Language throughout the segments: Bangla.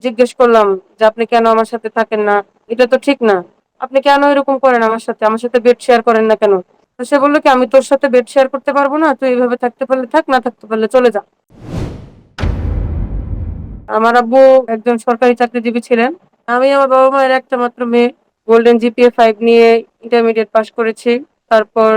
জিজ্ঞেস করলাম যে আপনি কেন আমার সাথে থাকেন না, এটা তো ঠিক না। আপনি কেন এরকম করেন আমার সাথে বেড শেয়ার করেন না কেন? তো সে বললো কি, আমি তোর সাথে বেড শেয়ার করতে পারবো না, তুই এইভাবে থাকতে পারলে থাক, না থাকতে পারলে চলে যা। আমার আব্বু একজন সরকারি চাকরিজীবী ছিলেন। আমি আমার বাবা মায়ের একটা মাত্র মেয়ে। গোল্ডেন জিপিএ 5 নিয়ে ইন্টারমিডিয়েট পাশ করেছি। তারপর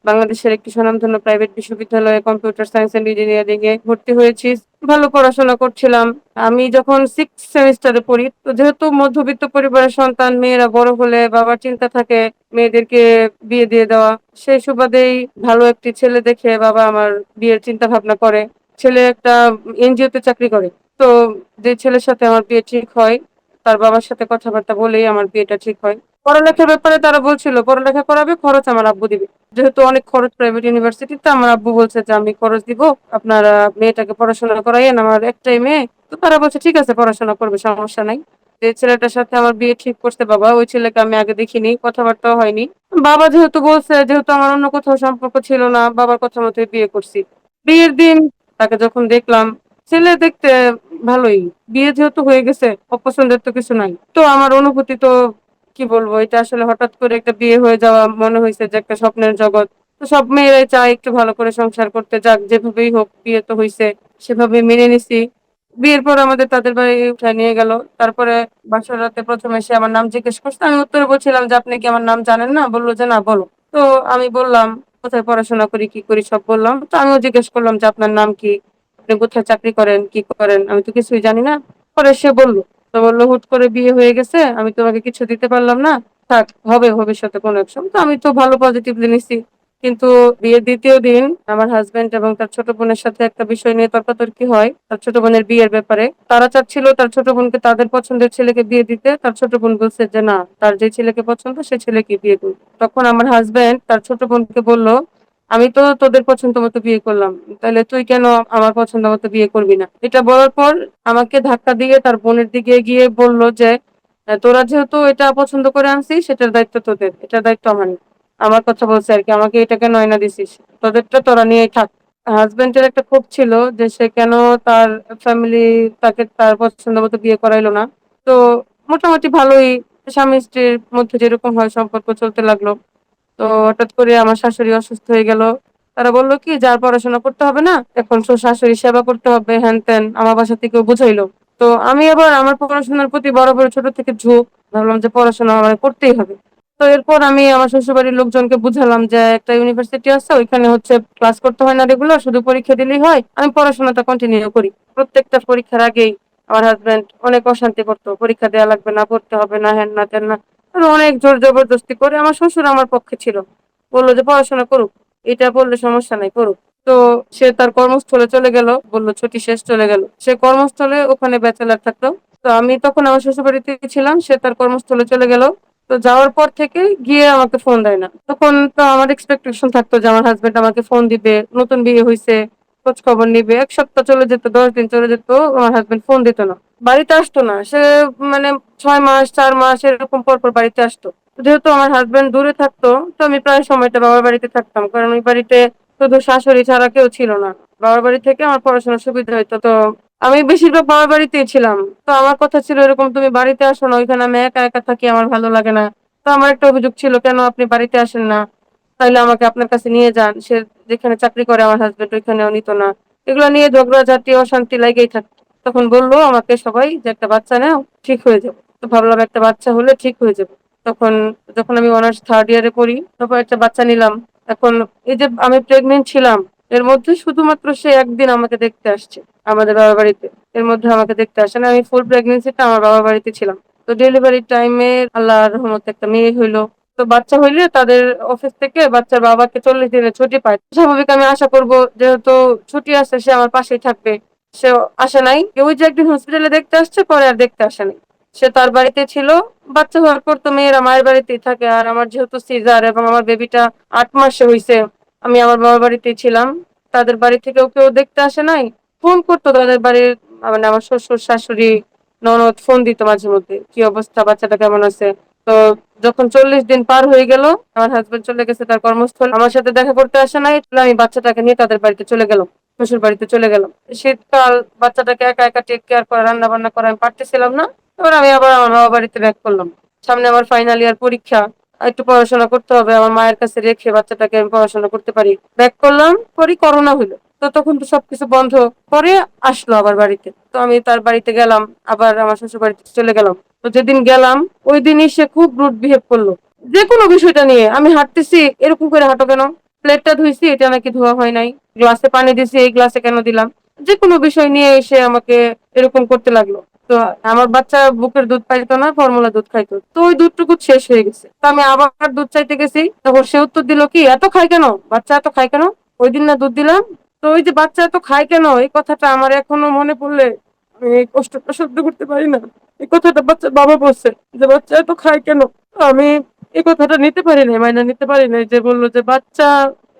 বাংলাদেশের একটি স্বনামধন্য প্রাইভেট বিশ্ববিদ্যালয়ে কম্পিউটার সায়েন্স এন্ড ইঞ্জিনিয়ারিং এ ভর্তি হয়েছি। ভালো পড়াশোনা করছিলাম। আমি যখন 6th সেমিস্টারে পড়ি, তো যেহেতু মধ্যবিত্ত পরিবারের সন্তান, মেয়েরা বড় হলে বাবার চিন্তা থাকে মেয়েদেরকে বিয়ে দিয়ে দেওয়া। সেই সুবাদেই ভালো একটি ছেলে দেখে বাবা আমার বিয়ের চিন্তা ভাবনা করে। ছেলে একটা এনজিওতে চাকরি করে। তো যে ছেলের সাথে আমার বিয়ে ঠিক হয়, তার বাবার সাথে কথাবার্তা বলেই আমার বিয়েটা ঠিক হয়। পড়ালেখার ব্যাপারে তারা বলছিল পড়ালেখা করাবে, খরচ আমার আব্বু দিবে। যেহেতু অনেক খরচ প্রাইভেট ইউনিভার্সিটিতে, আমার আব্বু বলছে যে আমি খরচ দিব, আপনারা মেয়েটাকে পড়াশোনা করাইয়েন, আমার একটাই মেয়ে। তো তারা বলছে ঠিক আছে, পড়াশোনা করবে, সমস্যা নাই। যে ছেলেটার সাথে আমার বিয়ে ঠিক করছে বাবা, ওই ছেলেকে আমি আগে দেখিনি, কথাবার্তাও হয়নি। বাবা যেহেতু বলছে, যেহেতু আমার অন্য কোথাও সম্পর্ক ছিল না, বাবার কথা মতোই বিয়ে করছি। বিয়ের দিন তাকে যখন দেখলাম, ছেলে দেখতে ভালোই। বিয়ে যেহেতু হয়ে গেছে, অপছন্দের তো কিছু নাই। তো আমার অনুভূতি তো কি বলবো, এটা আসলে হঠাৎ করে একটা বিয়ে হয়ে যাওয়া মনে হয়েছে যে একটা স্বপ্নের জগৎ। তো সব মেয়েরাই চায় একটু ভালো করে সংসার করতে, যাক যেভাবেই হোক বিয়ে তো হয়েছে, সেভাবে মেনে নিছি। বিয়ের পর আমাদের তাদের বাড়ি উঠায় নিয়ে গেল। তারপরে বাসর রাতে প্রথমে এসে আমার নাম জিজ্ঞেস করছে। আমি উত্তরে বলছিলাম যে আপনি কি আমার নাম জানেন না? বললো যে না, বলো। তো আমি বললাম কোথায় পড়াশোনা করি, কি করি সব বললাম। তো আমিও জিজ্ঞেস করলাম যে আপনার নাম কি, আপনি কোথায় চাকরি করেন, কি করেন? আমি তো কিছুই জানি না। পরে সে বললো, তো বললো হুট করে বিয়ে হয়ে গেছে, আমি তোমাকে কিছু দিতে পারলাম না, থাক, হবে ভবিষ্যতে কোনো এক সময়। তো আমি তো ভালো পজিটিভলি নিছি। কিন্তু বিয়ের দ্বিতীয় দিন আমার হাজবেন্ড এবং তার ছোট বোনের সাথে একটা বিষয় নিয়ে তর্কাতর্কি হয়, তার ছোট বোনের বিয়ের ব্যাপারে। তারা চাচ্ছিল তার ছোট বোনকে তাদের পছন্দের ছেলেকে বিয়ে দিতে। তার ছোট বোন বলছে যে না, তার যে ছেলেকে পছন্দ সে ছেলেকে বিয়ে করবে। তখন আমার হাজবেন্ড তার ছোট বোনকে বলল, আমি তো তোদের পছন্দ মতো বিয়ে করলাম, তাহলে তুই কেন আমার পছন্দ মতো বিয়ে করবি না? এটা বলার পর আমাকে ধাক্কা দিয়ে তার বোনের দিকে গিয়ে বলল যে তোরা যেহেতু এটা পছন্দ করে আনছিস, সেটার দায়িত্ব তোদের, এটার দায়িত্ব আমার না। আমার কথা বলছে আর কি, আমাকে এটাকে নয়না দিছিস, তোদেরটা তোরা নিয়েই থাক। হাজবেন্ডের একটা ক্ষোভ ছিল যে সে কেন তার ফ্যামিলি তাকে তার পছন্দ মতো বিয়ে করাইলো না। তো মোটামুটি ভালোই স্বামী স্ত্রীর মধ্যে যেরকম হয় সম্পর্ক চলতে লাগলো। তো হঠাৎ করে আমার শাশুড়ি অসুস্থ হয়ে গেল। তারা বললো কি, যার পড়াশোনা করতে হবে না, এখন শাশুড়ি সেবা করতে হবে, হ্যান ত্যান আমার বাসা থেকেও বুঝাইলো। তো আমি আবার আমার পড়াশোনার প্রতি বরাবর ছোট থেকে ঝোঁক, ভাবলাম যে পড়াশোনা আমার করতেই হবে। তো এরপর আমি আমার শ্বশুরবাড়ির লোকজনকে বুঝালাম যে একটা ইউনিভার্সিটি আছে, ওইখানে হচ্ছে ক্লাস করতে হয় না রেগুলার, শুধু পরীক্ষা দিলেই হয়, আমি পড়াশোনাটা কন্টিনিউ করি। প্রত্যেকটা পরীক্ষার আগেই আমার হাজবেন্ড অনেক অশান্তি করতো, পরীক্ষা দেওয়া লাগবে না, পড়তে হবে না, হ্যান না ত্যান না। আর অনেক জোর জবরদস্তি করে আমার শ্বশুর আমার পক্ষে ছিল, বললো যে পড়াশোনা করুক, এটা বললে সমস্যা নাই, করুক। তো সে তার কর্মস্থলে চলে গেল, বললো ছুটি শেষ, চলে গেল সে কর্মস্থলে, ওখানে ব্যাচেলার থাকতো। তো আমি তখন আমার শ্বশুর বাড়িতে ছিলাম, সে তার কর্মস্থলে চলে গেল। তো যাওয়ার পর থেকে গিয়ে আমাকে ফোন দেয় না। তখন তো আমার এক্সপেকটেশন থাকতো যে আমার হাজবেন্ড আমাকে ফোন দিবে, নতুন বিয়ে হয়েছে, খোঁজ খবর নিবে। 1 সপ্তাহ চলে যেত, 10 দিন চলে যেত, আমার হাজবেন্ড ফোন দিত না, বাড়িতে আসতো না সে। মানে 6 মাস 4 মাস এরকম পর পর বাড়িতে আসতো। যেহেতু আমার হাজবেন্ড দূরে থাকতো, তো আমি প্রায় সময়টা বাবার বাড়িতে থাকতাম, কারণ ওই বাড়িতে শুধু শাশুড়ি ছাড়া কেউ ছিল না। বাবার বাড়ি থেকে আমার পড়াশোনার সুবিধা হইতো। তো আমি বেশিরভাগ বাবার বাড়িতেই ছিলাম। তো আমার কথা ছিল এরকম, তুমি বাড়িতে আসো না, ওইখানে আমি একা একা থাকি, আমার ভালো লাগে না। তো আমার একটা অভিযোগ ছিল, কেন আপনি বাড়িতে আসেন না, তাইলে আমাকে আপনার কাছে নিয়ে যান। সে যেখানে চাকরি করে আমার হাজবেন্ড, ওইখানেও নিত না। এগুলো নিয়ে ঝগড়াঝাটি অশান্তি লাগেই থাকতো। তখন বললো আমাকে সবাই যে একটা বাচ্চা নাও, ঠিক হয়ে যাবে। তো ভাবলাম একটা বাচ্চা হলে ঠিক হয়ে যাবে। তখন যখন আমি অনার্স 3rd ইয়ারে পড়ি, তখন একটা বাচ্চা নিলাম। এখন এই যে আমি প্রেগনেন্ট ছিলাম, এর মধ্যে শুধুমাত্র সে একদিন আমাকে দেখতে আসছে আমাদের বাবার বাড়িতে। এর মধ্যে আমাকে দেখতে আসে না, আমি ফুল প্রেগনেন্সিটা আমার বাবার বাড়িতে ছিলাম। তো ডেলিভারি টাইমে আল্লাহর রহমতে একটা মেয়ে হইলো। তো বাচ্চা হইলে তাদের অফিস থেকে বাচ্চার বাবাকে 40 দিনের ছুটি পায়, স্বাভাবিক আমি আশা করব যেহেতু ছুটি আছে সে আমার পাশেই থাকবে। সে আসে নাই। ওই যে একদিন হসপিটালে দেখতে আসছে, পরে আর দেখতে আসে নাই। সে তার বাড়িতে ছিল। বাচ্চা হওয়ার পর তো মেয়েরা মায়ের বাড়িতেই থাকে, আর আমার যেহেতু সিজার এবং আমার বেবিটা 8 মাসে হইছে, আমি আমার বাবার বাড়িতেই ছিলাম। তাদের বাড়ি থেকেও কেউ দেখতে আসে নাই। ফোন করতো তাদের বাড়ির, মানে আমার শ্বশুর শাশুড়ি ননদ ফোন দিত মাঝে মধ্যে, কি অবস্থা, বাচ্চাটা কেমন আছে। তো যখন 40 দিন পার হয়ে গেল, আমার হাজবেন্ড চলে গেছে তার কর্মস্থল, আমার সাথে দেখা করতে আসে নাই, তাহলে আমি বাচ্চাটাকে নিয়ে তাদের বাড়িতে চলে গেলাম। শ্বশুর বাড়িতে চলে গেলাম। শীতকাল, বাচ্চাটাকে একা একা টেক কেয়ার করা, রান্না বান্না করা আমি পারতেছিলাম না। এবার আমি আবার আমার বাবা বাড়িতে ব্যাক করলাম। সামনে আমার ফাইনাল ইয়ার পরীক্ষা, একটু পড়াশোনা করতে হবে, আমার মায়ের কাছে রেখে বাচ্চাটাকে আমি পড়াশোনা করতে পারি। ব্যাক করলাম, পরে করোনা হলো। তো তখন তো সবকিছু বন্ধ। পরে আসলো আবার বাড়িতে, তো আমি তার বাড়িতে গেলাম, আবার আমার শ্বশুর বাড়িতে চলে গেলাম। তো যেদিন গেলাম ওই দিনই সে খুব রুড বিহেভ করলো। যে কোনো বিষয়টা নিয়ে, আমি হাঁটতেছি, এরকম করে হাঁটো কেন, প্লেটটা ধুইছি এটা নাকি ধোয়া হয় নাই, গ্লাসে পানি দিছি এই গ্লাসে কেন দিলাম, যে কোনো বিষয় নিয়ে এসে আমাকে এরকম করতে লাগলো। তো আমার বাচ্চা বুকের দুধ পাইতো না, ফর্মুলা দুধ খাইতো, তো ওই দুধটুকু শেষ হয়ে গেছে। তো আমি আবার দুধ চাইতে গেছি, তখন সে উত্তর দিল কি, এত খাই কেন, বাচ্চা এত খায় কেন, ওই দিন না দুধ দিলাম। তো ওই যে বাচ্চা এত খায় কেন, এই কথাটা আমার এখনো মনে পড়লে আমি এই কষ্টটা সহ্য করতে পারি না। এই কথাটা বাচ্চার বাবা বলছে, যে বাচ্চা এত খায় কেন। আমি এই কথাটা নিতে পারি না, মাইনা নিতে পারি না, যে বললো যে বাচ্চা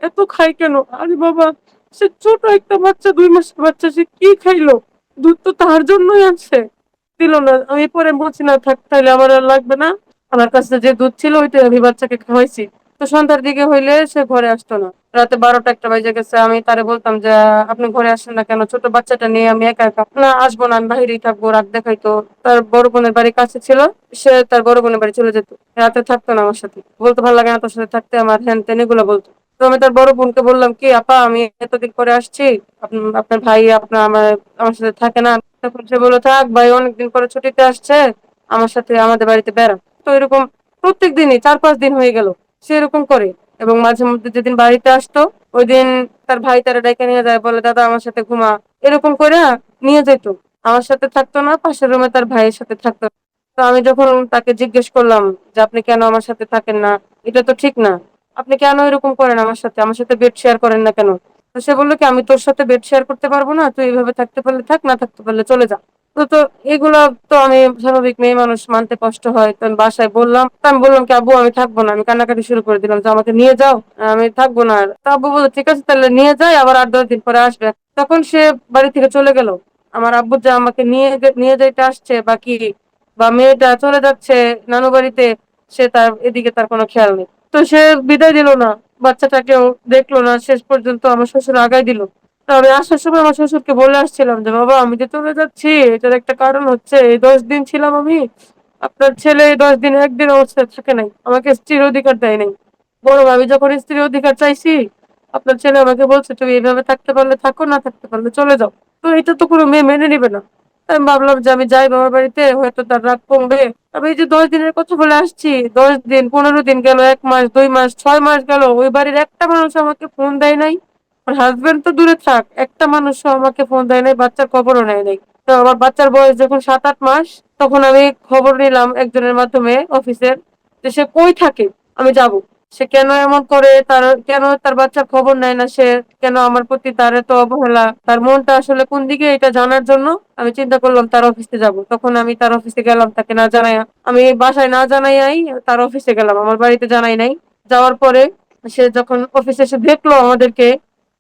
এত খাই কেন। আরে বাবা, সে ছোট একটা বাচ্চা, 2 মাসের বাচ্চা, সে কি খাইলো, দুধ তো তার জন্যই আনছে, দিল না। আমি পরে বলছি না থাক, তাইলে আমার আর লাগবে না, আমার কাছে যে দুধ ছিল ওইটা আমি বাচ্চাকে খাওয়াইছি। তো সন্ধ্যার দিকে হইলে সে ঘরে আসতো না, রাতে 12টা 1টা বাজে গেছে। আমি তারে বলতাম যে আপনি ঘরে আসেন না কেন, ছোট বাচ্চাটা নিয়ে আমি একা একা, না আসবো না, আমি বাহিরেই থাকবো, রাত দেখাইতো। তার বড় বোনের বাড়ি কাছে ছিল, সে তার বড় বোনের বাড়ি চলে যেত, রাতে থাকতো না আমার সাথে, বলতো ভালো লাগে না তোর সাথে থাকতে, আমার হ্যান তেন এগুলো বলতো। তো আমি তার বড় বোনকে বললাম কি, আপা আমি এতদিন পরে আসছি, আপনার ভাই আপনার আমার সাথে থাকে না। তখন সে বললো থাক ভাই, অনেকদিন পরে ছুটিতে আসছে, আমার সাথে আমাদের বাড়িতে বেড়া। তো এরকম প্রত্যেক দিনই 4-5 দিন হয়ে গেল সে এরকম করে। এবং মাঝে মধ্যে যেদিন বাড়িতে আসতো ওই দিন তার ভাই তারা ডেকে নিয়ে যায়, বলে দাদা আমার সাথে ঘুমা, এরকম করে নিয়ে যেত। আমার সাথে থাকতো না, পাশের রুমে তার ভাইয়ের সাথে থাকতো। তো আমি যখন তাকে জিজ্ঞেস করলাম যে আপনি কেন আমার সাথে থাকেন না, এটা তো ঠিক না, আপনি কেন এরকম করেন আমার সাথে বেড শেয়ার করেন না কেন। তো সে বললো কি, আমি তোর সাথে বেড শেয়ার করতে পারবো না, তুই এইভাবে থাকতে পারলে থাক, না থাকতে পারলে চলে যা। তো তো এগুলা তো আমি স্বাভাবিক, মেয়ে মানুষ, মানতে কষ্ট হয়। তো আমি বাসায় বললাম, তো আমি বললাম কি আব্বু আমি থাকবো না, আমি কান্নাকাটি শুরু করে দিলাম যে আমাকে নিয়ে যাও, আমি থাকবো না আর। তো আব্বু বললো ঠিক আছে তাহলে নিয়ে যাই, আবার 8-10 দিন পরে আসবে। তখন সে বাড়ি থেকে চলে গেল। আমার আব্বু যে আমাকে নিয়ে যাইতে আসছে বাকি, বা মেয়েটা চলে যাচ্ছে নানু বাড়িতে, সে তার এদিকে তার কোনো খেয়াল নেই। তো সে বিদায় দিল না, বাচ্চাটাকেও দেখলো না, শেষ পর্যন্ত আমার শ্বশুর আগায় দিল। তো আমি আসার সময় আমার শ্বশুরকে বলে আসছিলাম যে বাবা আমি যে চলে যাচ্ছি, এটার একটা কারণ হচ্ছে এই 10 দিন ছিলাম আমি, আপনার ছেলে এই 10 দিন একদিন আমার সাথে থাকে নাই, আমাকে স্ত্রীর অধিকার দেয় নাই। বরং আমি যখন স্ত্রীর অধিকার চাইছি, আপনার ছেলে আমাকে বলছে তুমি এইভাবে থাকতে পারলে থাকো, না থাকতে পারলে চলে যাও। তো এটা তো কোনো মেয়ে মেনে নিবে না। আমি ভাবলাম যে আমি যাই বাবার বাড়িতে, হয়তো তার রাগ কমবে। আমি এই যে 10 দিনের কথা বলে আসছি, 10 দিন, 15 দিন গেল, 1 মাস, 2 মাস, 6 মাস গেল, ওই বাড়ির একটা মানুষ আমাকে ফোন দেয় নাই। আমার হাজবেন্ড তো দূরে থাক, একটা মানুষও আমাকে ফোন দেয় নাই, বাচ্চার খবরও নেয় নাই। তো আমার বাচ্চার বয়স যখন 7-8 মাস, তখন আমি খবর নিলাম একজনের মাধ্যমে অফিসের, যে সে কই থাকে, আমি যাব। সে কেন এমন করে, তার কেন তার বাচ্চার খবর নেয় না সে, কেন আমার প্রতি তার এত অবহেলা, তার মনটা আসলে কোন দিকে, এটা জানার জন্য আমি চিন্তা করলাম তার অফিসে যাব। তখন আমি তার অফিসে গেলাম, তাকে না জানাই, আমি বাসায় না জানাই তার অফিসে গেলাম, আমার বাড়িতে জানাই নাই। যাওয়ার পরে সে যখন অফিসে এসে দেখলো আমাদেরকে,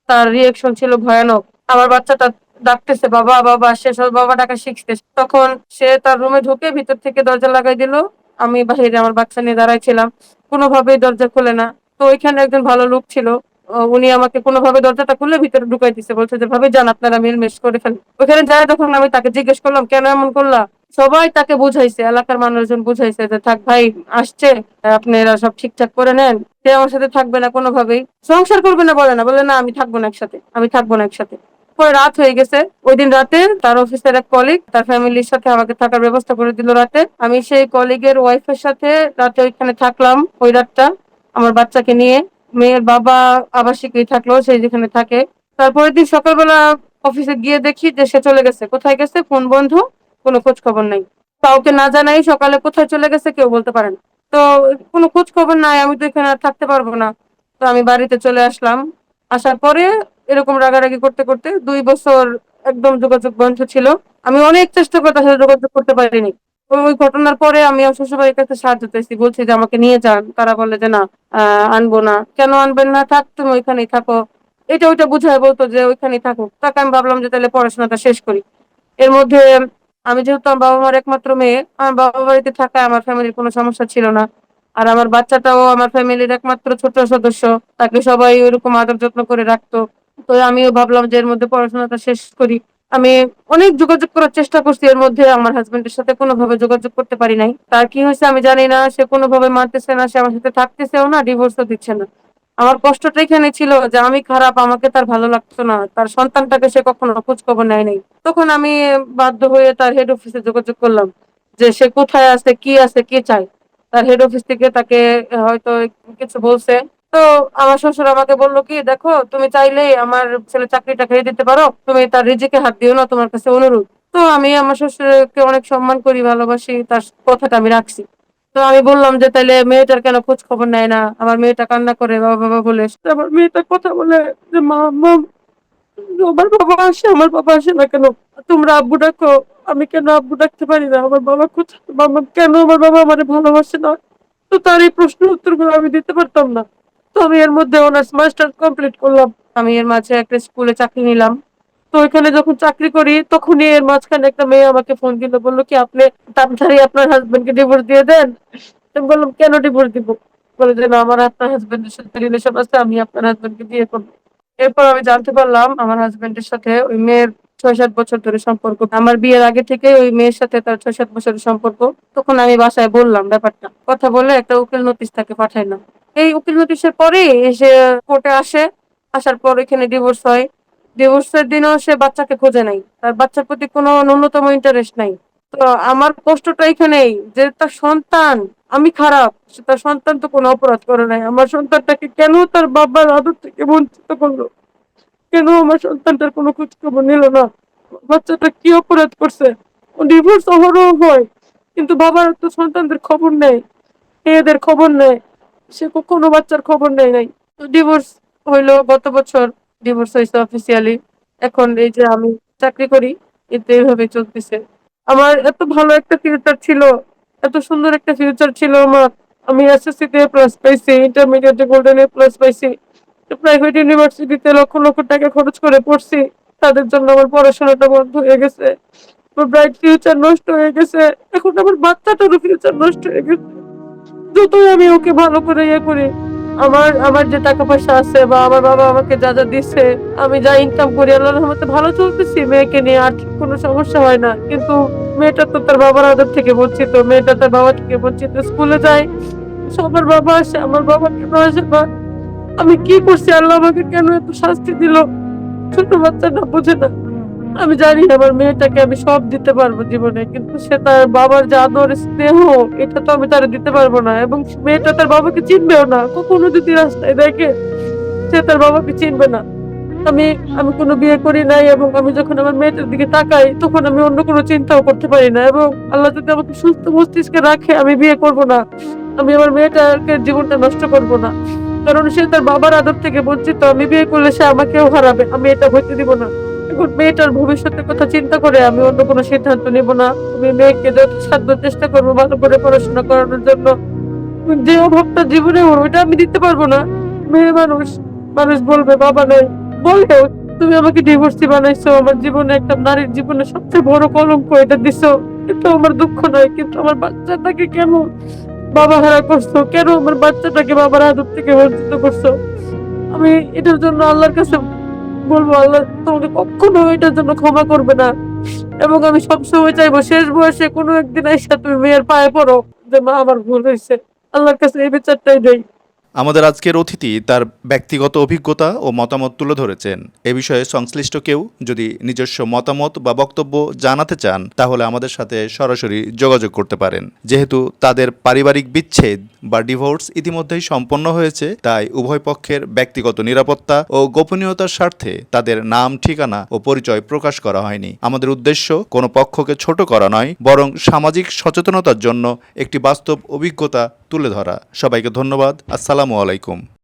তার রিয়েকশন ছিল ভয়ানক। আমার বাচ্চাটা ডাকতেছে বাবা বাবা, সে সব বাবা ডাকা শিখছে। তখন সে তার রুমে ঢুকে ভিতর থেকে দরজা লাগাই দিল। আমি বাহিরে আমার বাচ্চা নিয়ে দাঁড়াইছিলাম, কোনোভাবেই দরজা খুলে না। তো ওইখানে একজন ভালো লোক ছিল, উনি আমাকে কোনোভাবে দরজাটা খুলে ভিতরে ঢুকাই দিছে, বলছে যে ভাবে যান আপনারা মিলমিশ করে ফেলেন। ওখানে যায় যখন আমি তাকে জিজ্ঞেস করলাম কেন এমন করলা, সবাই তাকে বুঝাইছে, এলাকার মানুষজন বুঝাইছে যে থাক ভাই আসছে, আপনারা সব ঠিকঠাক করে নেন, সে আমার সাথে থাকবে না কোনোভাবেই, সংসার করবে না, বলে না, বলে না আমি থাকবো না একসাথে, আমি থাকবো না একসাথে। পরে রাত হয়ে গেছে, ওই দিন রাতে তার অফিসের এক কলিগ তার ফ্যামিলির সাথে আমাকে থাকার ব্যবস্থা করে দিল রাতে। আমি সেই কলিগের ওয়াইফের সাথে রাতে ওইখানে থাকলাম ওই রাতটা, আমার বাচ্চাকে নিয়ে। মেয়ের বাবা আবাসিকই থাকলো, সেই যেখানে থাকে। তারপরের দিন সকালবেলা অফিসে গিয়ে দেখি যে সে চলে গেছে, কোথায় গেছে, ফোন বন্ধ, কোনো খোঁজ খবর নাই। কাউকে না জানাই সকালে কোথায় চলে গেছে কেউ বলতে পারেন। তো কোনো খোঁজ খবর নাই, আমি তো এখানে আর থাকতে পারবো না। তো আমি বাড়িতে চলে আসলাম। আসার পরে এরকম রাগারাগি করতে করতে 2 বছর একদম যোগাযোগ বন্ধ ছিল। আমি অনেক চেষ্টা করে তার সাথে যোগাযোগ করতে পারিনি। ওই ঘটনার পরে আমি আমার শ্বশুরবাড়ির কাছে সাহায্য চাইছি, বলছি যে আমাকে নিয়ে যান, তারা বলে যে না, আনবো না। কেন আনবেন না, থাক তুমি ওইখানেই থাকো, এটা ওইটা বুঝায় বলতো যে ওইখানেই থাকুক। তাকে আমি ভাবলাম যে তাহলে পড়াশোনাটা শেষ করি। এর মধ্যে আমি যেহেতু আমার বাবা মার একমাত্র মেয়ে, আমার বাবা বাড়িতে থাকায় আমার ফ্যামিলির কোনো সমস্যা ছিল না। আর আমার বাচ্চাটাও আমার ফ্যামিলির একমাত্র ছোট সদস্য, তাকে সবাই ওইরকম আদর যত্ন করে রাখতো। তো আমিও ভাবলাম যে এর মধ্যে পড়াশোনাটা শেষ করি। আমি অনেক যোগাযোগ করার চেষ্টা করছি, এর মধ্যে আমার হাজবেন্ডের সাথে কোনোভাবে যোগাযোগ করতে পারি নাই। তার কি হয়েছে আমি জানি না, সে কোনোভাবে মানতেছে না, সে আমার সাথে থাকতেছেও না, ডিভোর্সও দিচ্ছে না। আমার কষ্টটা এখানে ছিল যে আমি খারাপ, আমাকে তার ভালো লাগতো না, তার সন্তানটাকে সে কখনো খোঁজ খবর নেয় নাই। তখন আমি বাধ্য হয়ে তার হেড অফিসে যোগাযোগ করলাম যে সে কোথায় আছে, কি চায়। তার হেড অফিস থেকে তাকে হয়তো কিছু বলছে। তো আমার শ্বশুর আমাকে বললো কি, দেখো তুমি চাইলেই আমার ছেলে চাকরিটা খেয়ে দিতে পারো, তুমি তার রিজিকে হাত দিও না, তোমার কাছে অনুরোধ। তো আমি আমার শ্বশুরকে অনেক সম্মান করি, ভালোবাসি, তার কথাটা আমি রাখছি। তো আমি বললাম যে তাইলে মেয়েটার কেন খোঁজ খবর নেয় না, আমার মেয়েটা কান্না করে বাবা বাবা বলে। তো আমার মেয়েটা কথা বলে যে মা মা, আমার বাবা আসে, আমার বাবা আসে না কেন, তোমরা আব্বু ডাকো, আমি কেন আব্বু ডাকতে পারি না, আমার বাবা কোথায়, বাবা কেন, আমার বাবা আমার ভালোবাসে না। তো তার এই প্রশ্নের উত্তরগুলো আমি দিতে পারতাম না। তো আমি এর মধ্যে অনার্স মাস্টার্স কমপ্লিট করলাম। আমি এর মাঝে একটা স্কুলে চাকরি নিলাম। তো ওইখানে যখন চাকরি করি তখনই এর মাঝখানে একটা মেয়ে আমাকে ফোন দিল, বললো কি আপনি তাড়াতাড়ি আপনার হাজবেন্ডকে ডিভোর্স দিয়ে দেন। আমি বললাম কেন ডিভোর্স দিব? বলে যে না, আমার আপনার হাজবেন্ডের সাথে রিলেশন আছে, আমি আপনার হাজবেন্ডকে বিয়ে করবো। এরপর আমি জানতে পারলাম আমার হাজবেন্ডের সাথে ওই মেয়ের 6-7 বছর ধরে সম্পর্ক, আমার বিয়ের আগে থেকে ওই মেয়ের সাথে তার 6-7 বছরের সম্পর্ক। তখন আমি বাসায় বললাম ব্যাপারটা, কথা বলে একটা উকিল নোটিশ তাকে পাঠাইলাম। এই উকিল নোটিশের পরে এসে কোর্টে আসে, আসার পর এখানে ডিভোর্স হয়। ডিভোর্সের দিনও সে বাচ্চাকে খোঁজে নাই, তার বাচ্চার প্রতি কোনো ন্যূনতম ইন্টারেস্ট নাই। তো আমার কষ্টটা এখানেই যে তার সন্তান, আমি খারাপ, তার সন্তান তো কোনো অপরাধ করে নাই, আমার সন্তানটাকে কেন তার বাবার আদর থেকে বঞ্চিত করলো, কেন আমার সন্তানটার কোনো খোঁজ খবর নিল না, বাচ্চাটা কি অপরাধ করছে। ডিভোর্স অহরহ হয়, কিন্তু বাবার তো সন্তানদের খবর নেই, মেয়েদের খবর নেই, সে কখনো বাচ্চার খবর নেই নাই। তো ডিভোর্স হইলো গত বছর, ডিভোর্স হয়েছে অফিসিয়ালি। এখন এই যে আমি চাকরি করি, এতে এইভাবে চলতেছে। আমার এত ভালো একটা ফিউচার ছিল, এত সুন্দর একটা ফিউচার ছিল আমার। আমি এসএসসি তে প্লাস পাইছি, ইন্টারমিডিয়েটে গোল্ডেন এ প্লাস পাইছি, প্রাইভেট ইউনিভার্সিটিতে লক্ষ লক্ষ টাকা খরচ করে পড়ছি, তাদের জন্য আমার পড়াশোনাটা বন্ধ হয়ে গেছে, আমার ব্রাইট ফিউচার নষ্ট হয়ে গেছে। এখন আমার বাচ্চাটারও ফিউচার নষ্ট হয়ে গেছে। যতই আমি ওকে ভালো করে ইয়ে করি, আমার আমার যে টাকা পয়সা আছে বা আমার বাবা আমাকে যা যা দিচ্ছে, আমি যা ইনকাম করি, আল্লাহর রহমতে ভালো চলতেছি, মেয়েকে নিয়ে আর্থিক কোনো সমস্যা হয় না। কিন্তু মেয়েটা তো তার বাবার আদর থেকে বঞ্চিত, মেয়েটা তার বাবা থেকে বঞ্চিত। স্কুলে যায়, সবার বাবা আসে, আমার বাবা কেন আসে না? আমি কি করছি, আল্লাহ আমাকে কেন এত শাস্তি দিল? ছোট বাচ্চাটা বোঝে না। আমি জানি আমার মেয়েটাকে আমি সব দিতে পারবো জীবনে, কিন্তু সে তার বাবার যে আদর স্নেহ, এটা তো আমি তার দিতে পারবো না। এবং মেয়েটা তার বাবাকে চিনবেও না, কখনো যদি রাস্তায় দেখে সে তার বাবাকে চিনবে না। আমি আমি কোনো বিয়ে করি নাই, এবং আমি যখন আমার মেয়েটার দিকে তাকাই তখন আমি অন্য কোনো চিন্তাও করতে পারি না। এবং আল্লাহ যদি আমাকে সুস্থ মস্তিষ্কে রাখে, আমি বিয়ে করব না, আমি আমার মেয়েটাকে জীবনটা নষ্ট করব না। কারণ সে তার বাবার আদর থেকে বঞ্চিত, আমি বিয়ে করলে সে আমাকেও হারাবে, আমি এটা হইতে দিব না। এখন মেয়েটার ভবিষ্যতের কথা চিন্তা করে আমি অন্য কোনো সিদ্ধান্ত নিব না। আমি মেয়েকে যথাসাধ্য চেষ্টা করবো ভালো করে পড়াশোনা করানোর জন্য। যে অভাবটা জীবনে ওর, ওইটা আমি দিতে পারবো না। মেয়ে মানুষ, মানুষ বলবে বাবা নাই, বললেও তুমি আমাকে ডিভোর্সি বানাইছো, আমার জীবনে একটা নারীর জীবনে সবচেয়ে বড় কলঙ্ক এটা দিছো। কিন্তু আমার দুঃখ নয়, কিন্তু আমার বাচ্চাটাকে কেন বাবা হারা করছো, কেন আমার বাচ্চাটাকে বাবার আদর থেকে বঞ্চিত করছো? আমি এটার জন্য আল্লাহর কাছে বলবো, আল্লাহ তোমাকে কখনো এটার জন্য ক্ষমা করবে না। এবং আমি সবসময় চাইবো শেষ বয়সে কোনো একদিন এসে তুমি মেয়ের পায়ে পড়ো যে মা আমার ভুল হয়েছে। আল্লাহর কাছে এই বিচারটাই দেই। আমাদের আজকের অতিথি তার ব্যক্তিগত অভিজ্ঞতা ও মতামত তুলে ধরেছেন। এ বিষয়ে সংশ্লিষ্ট কেউ যদি নিজস্ব মতামত বা বক্তব্য জানাতে চান তাহলে আমাদের সাথে সরাসরি যোগাযোগ করতে পারেন। যেহেতু তাদের পারিবারিক বিচ্ছেদ বা ডিভোর্স ইতিমধ্যেই সম্পন্ন হয়েছে, তাই উভয় পক্ষের ব্যক্তিগত নিরাপত্তা ও গোপনীয়তার স্বার্থে তাদের নাম, ঠিকানা ও পরিচয় প্রকাশ করা হয়নি। আমাদের উদ্দেশ্য কোনো পক্ষকে ছোট করা নয়, বরং সামাজিক সচেতনতার জন্য একটি বাস্তব অভিজ্ঞতা তুলে ধরা। সবাইকে ধন্যবাদ। আসসালামু আলাইকুম।